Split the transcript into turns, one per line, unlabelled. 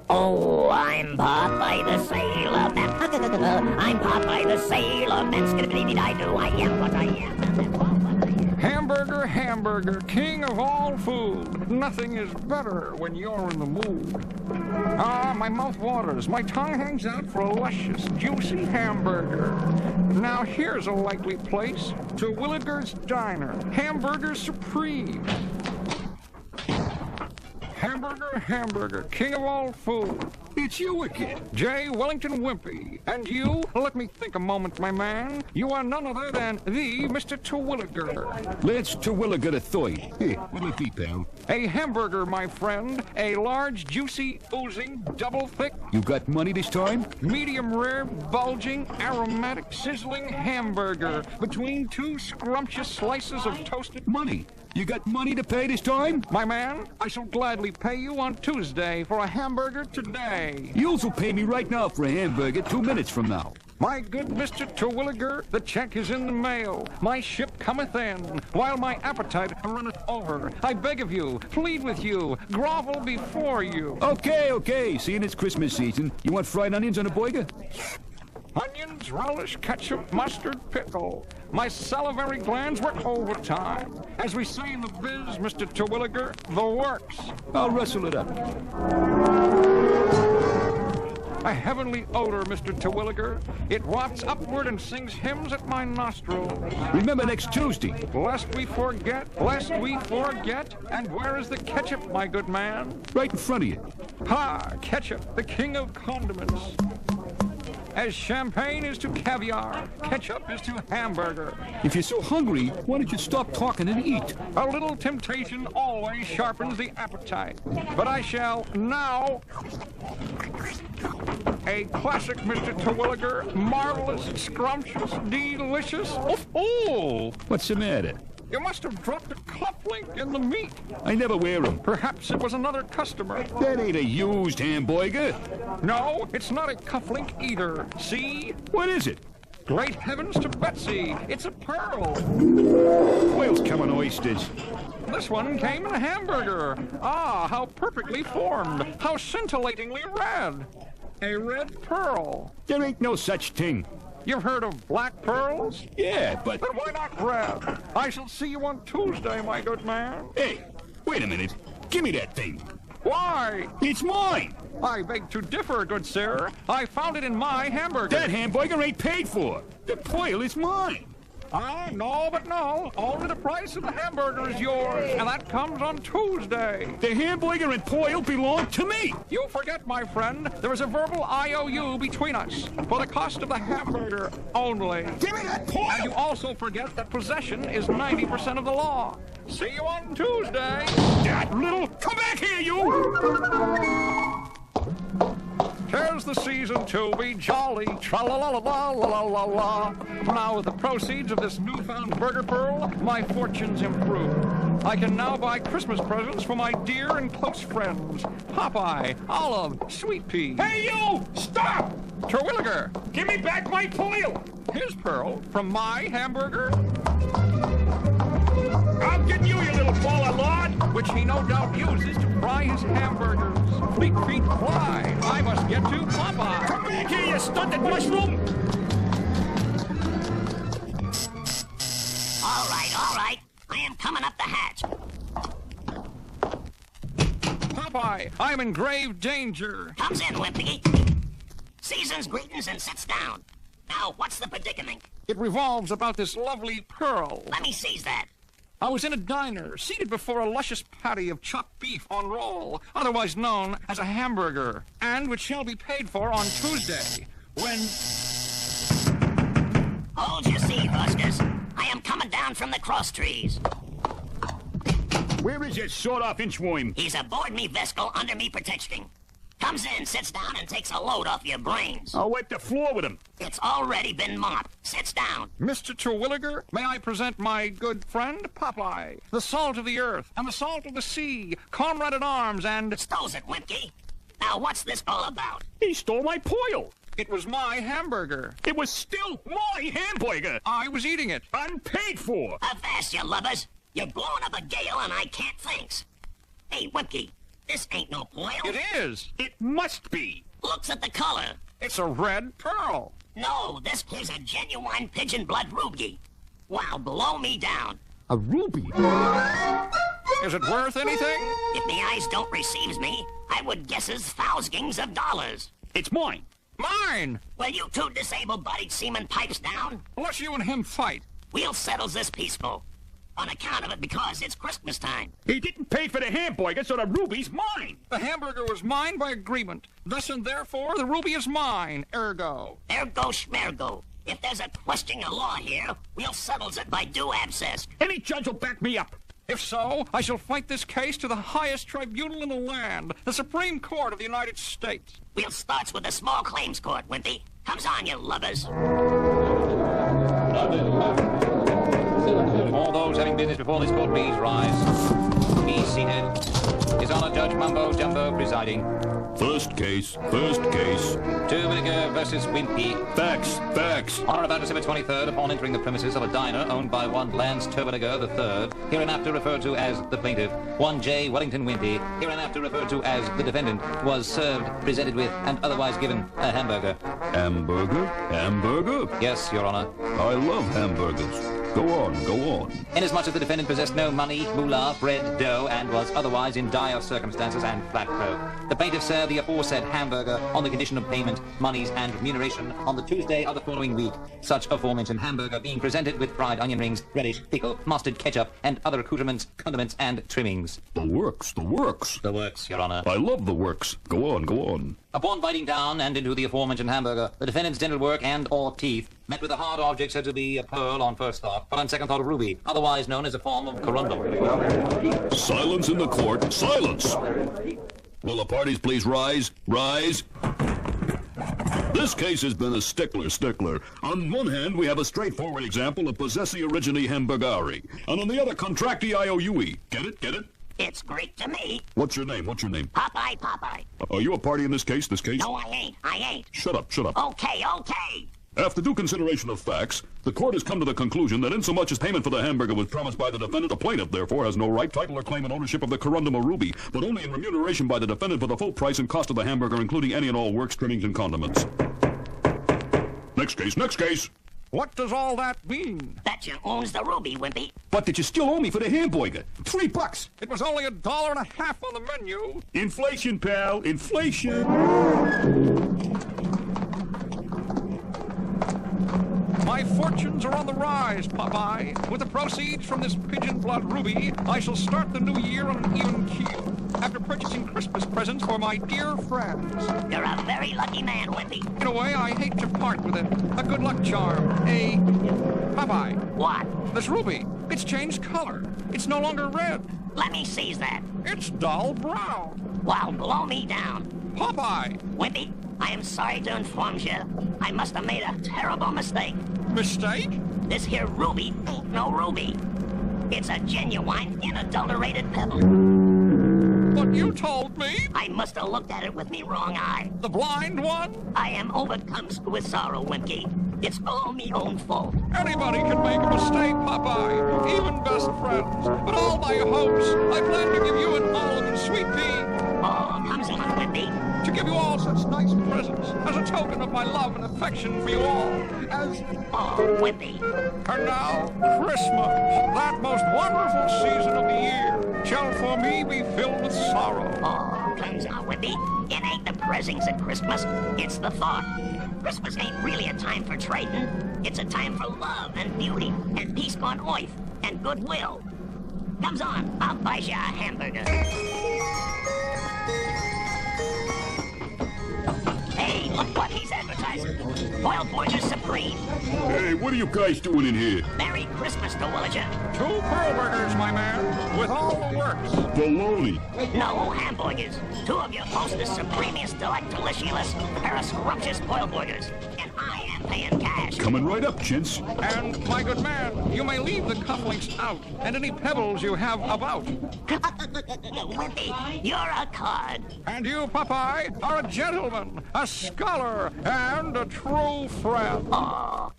Oh, I'm Popeye the Sailor Man. I'm Popeye the Sailor Man. Skiddly-dee-dee-do, I am what I am. And that's all what I am.
Hamburger, hamburger, king of all food. Nothing is better when you're in the mood. Ah, my mouth waters. My tongue hangs out for a luscious, juicy hamburger. Now here's a likely place. Terwilliger's Diner. Hamburger Supreme. Hamburger, hamburger, king of all food. It's you again, J. Wellington Wimpy. And you, let me think a moment, my man. You are none other than the Mr. Terwilliger.
Let's Terwilliger the third. Hey, what'll it be, pal?
A hamburger, my friend. A large, juicy, oozing, double thick,
You got money this time?
medium rare, bulging, aromatic, sizzling hamburger between two scrumptious slices of toasted...
Money. You got money to pay this time?
My man, I shall gladly pay you on Tuesday for a hamburger today.
You'll pay me right now for a hamburger 2 minutes from now.
My good Mr. Terwilliger, the check is in the mail. My ship cometh in, while my appetite runneth over. I beg of you, plead with you, grovel before you.
Okay. Seeing it's Christmas season, you want fried onions on a burger?
Onions, relish, ketchup, mustard, pickle. My salivary glands work overtime. As we say in the biz, Mr. Terwilliger, the works.
I'll rustle it up.
A heavenly odor, Mr. Terwilliger. It wafts upward and sings hymns at my nostrils.
Remember next Tuesday.
Lest we forget, lest we forget. And where is the ketchup, my good man?
Right in front of you.
Ha! Ketchup, the king of condiments. As champagne is to caviar, ketchup is to hamburger.
If you're so hungry, why don't you stop talking and eat?
A little temptation always sharpens the appetite. But I shall now... A classic, Mr. Terwilliger. Marvelous, scrumptious, delicious. Oh!
What's the matter?
You must have dropped a cufflink in the meat.
I never wear them.
Perhaps it was another customer.
That ain't a used hamburger.
No, it's not a cufflink either. See?
What is it?
Great heavens to Betsy, it's a pearl.
Whales come on oysters.
This one came in a hamburger. Ah, how perfectly formed. How scintillatingly red. A red pearl.
There ain't no such thing.
You've heard of black pearls?
Yeah, but...
Then why not red? I shall see you on Tuesday, my good man.
Hey, wait a minute. Give me that thing.
Why?
It's mine.
I beg to differ, good sir. I found it in my hamburger.
That hamburger ain't paid for. The pearl is mine.
Ah, no, but no. Only the price of the hamburger is yours, and that comes on Tuesday.
The hamburger and pearl belong to me.
You forget, my friend, there is a verbal IOU between us for the cost of the hamburger only.
Give me that pearl.
And you also forget that possession is 90% of the law. See you on Tuesday.
That little... Come back here, you!
'Tis the season to be jolly, tra-la-la-la-la-la-la-la. Now with the proceeds of this newfound burger pearl, my fortunes improve. I can now buy Christmas presents for my dear and close friends. Popeye, Olive, Sweet Pea.
Hey, you! Stop!
Terwilliger,
Give me back my pearl!
his pearl from my hamburger,
I'll get you, you little ball of lard!
which he no doubt uses to fry his hamburgers. Fleet feet fly. I must get to Popeye.
Come back here, you stunted mushroom!
All right. I am coming up the hatch.
Popeye, I am in grave danger.
Comes in, Wimpy. Season's greetings and sits down. Now, what's the predicament?
It revolves about this lovely pearl.
Let me seize that.
I was in a diner, seated before a luscious patty of chopped beef on roll, otherwise known as a hamburger, and which shall be paid for on Tuesday, when...
Hold your seat, Huskus. I am coming down from the cross trees.
Where is that sawed-off inchworm?
He's aboard me vessel under me protection. Comes in, sits down, and takes a load off your brains.
I'll wipe the floor with him.
It's already been mopped. Sits down.
Mr. Terwilliger, may I present my good friend, Popeye, the salt of the earth and the salt of the sea, comrade at arms, and...
Stows it, Wimpy. Now, what's this all about?
He stole my pearl.
It was my hamburger.
It was still my hamburger.
I was eating it.
Unpaid for.
Avast, you lubbers. You're blowing up a gale and I can't thanks. Hey, Wimpy, this ain't no foil.
It is.
It must be.
Looks at the color.
It's a red pearl.
No, this here's a genuine pigeon blood ruby. Wow, blow me down.
A ruby?
Is it worth anything?
If me eyes don't receives me, I would guesses thousands of dollars.
It's mine.
Mine.
Will you two disabled-bodied seamen pipes down?
Let's you and him fight.
We'll settle this peaceful. On account of it because it's Christmas time.
He didn't pay for the hamburger, so the ruby's mine.
The hamburger was mine by agreement. Thus and therefore, the ruby is mine. Ergo.
Ergo schmergo. If there's a question of law here, we'll settle it by due abscess.
Any judge will back me up.
If so, I shall fight this case to the highest tribunal in the land, the Supreme Court of the United States.
We'll start with the small claims court, Wimpy. Comes on, you lovers.
All those having business before this court, please rise. Be seated. His Honor Judge Mumbo Jumbo presiding.
First case.
Pearlburger versus Wimpy.
Facts.
On or about December 23rd, upon entering the premises of a diner owned by one Lance Pearlburger III, hereinafter referred to as the plaintiff, one J. Wellington Wimpy, hereinafter referred to as the defendant, was served, presented with, and otherwise given a hamburger.
Hamburger?
Yes, Your Honor.
I love hamburgers. Go on.
Inasmuch as the defendant possessed no money, moolah, bread, dough, and was otherwise in dire circumstances and flat broke, the plaintiff served the aforesaid hamburger on the condition of payment, monies, and remuneration on the Tuesday of the following week, such aforementioned hamburger being presented with fried onion rings, relish, pickle, mustard, ketchup, and other accoutrements, condiments, and trimmings.
The works.
The works, Your Honor.
I love the works. Go on.
Upon biting down and into the aforementioned hamburger, the defendant's dental work and/or teeth met with a hard object said to be a pearl on first thought, but on second thought a ruby, otherwise known as a form of corundum.
Silence in the court. Silence. Will the parties please rise? This case has been a stickler. On one hand, we have a straightforward example of possessi origine hamburgari, and on the other, contracti IOUE. Get it?
It's Greek to me.
What's your name?
Popeye.
Are you a party in this case?
No, I ain't.
Shut up.
Okay.
After due consideration of facts, the court has come to the conclusion that insomuch as payment for the hamburger was promised by the defendant, the plaintiff, therefore, has no right, title, or claim and ownership of the corundum or ruby, but only in remuneration by the defendant for the full price and cost of the hamburger, including any and all works, trimmings, and condiments. Next case.
What does all that mean?
That you owns the ruby, Wimpy.
But did you still owe me for the hamburger? $3.
It was only $1.50 on the menu.
Inflation, pal. Inflation.
My fortunes are on the rise, Popeye. With the proceeds from this pigeon blood ruby, I shall start the new year on an even keel, after purchasing Christmas presents for my dear friends.
You're a very lucky man, Wimpy.
In a way, I hate to part with it. A good luck charm. Popeye.
What?
This ruby, it's changed color. It's no longer red.
Let me seize that.
It's dull brown.
Well, blow me down.
Popeye.
Wimpy, I am sorry to inform you. I must have made a terrible mistake.
Mistake?
This here ruby ain't no ruby. It's a genuine, unadulterated pebble.
But you told me.
I must have looked at it with me wrong eye.
The blind one?
I am overcome with sorrow, Wimpy. It's all me own fault.
Anybody can make a mistake, Popeye. Even best friends. But all my hopes, I plan to give you an olive and sweet pea.
Oh, comes on, Wimpy.
To give you all such nice presents as a token of my love and affection for you all.
Oh, Wimpy.
And now, Christmas, that most wonderful season of the year, shall for me be filled with sorrow.
Oh, comes on, Wimpy. It ain't the presents at Christmas, it's the thought. Christmas ain't really a time for trading. It's a time for love and beauty and peace on earth and goodwill. Comes on, I'll buy you a hamburger. Hey, look what he's advertising. Pearlburgers Supreme.
Hey, what are you guys doing in here?
Merry Christmas to Villager.
2 Pearlburgers, my man, with all the works.
Baloney.
No hamburgers. 2 of your hostess supremiest delectalicious pair of scrumptious Pearlburgers. And I am paying cash.
Coming right up, gents.
And, my good man, you may leave the cufflinks out and any pebbles you have about.
Wimpy, you're a card.
And you, Popeye, are a gentleman, a scholar, and a true friend.
Oh.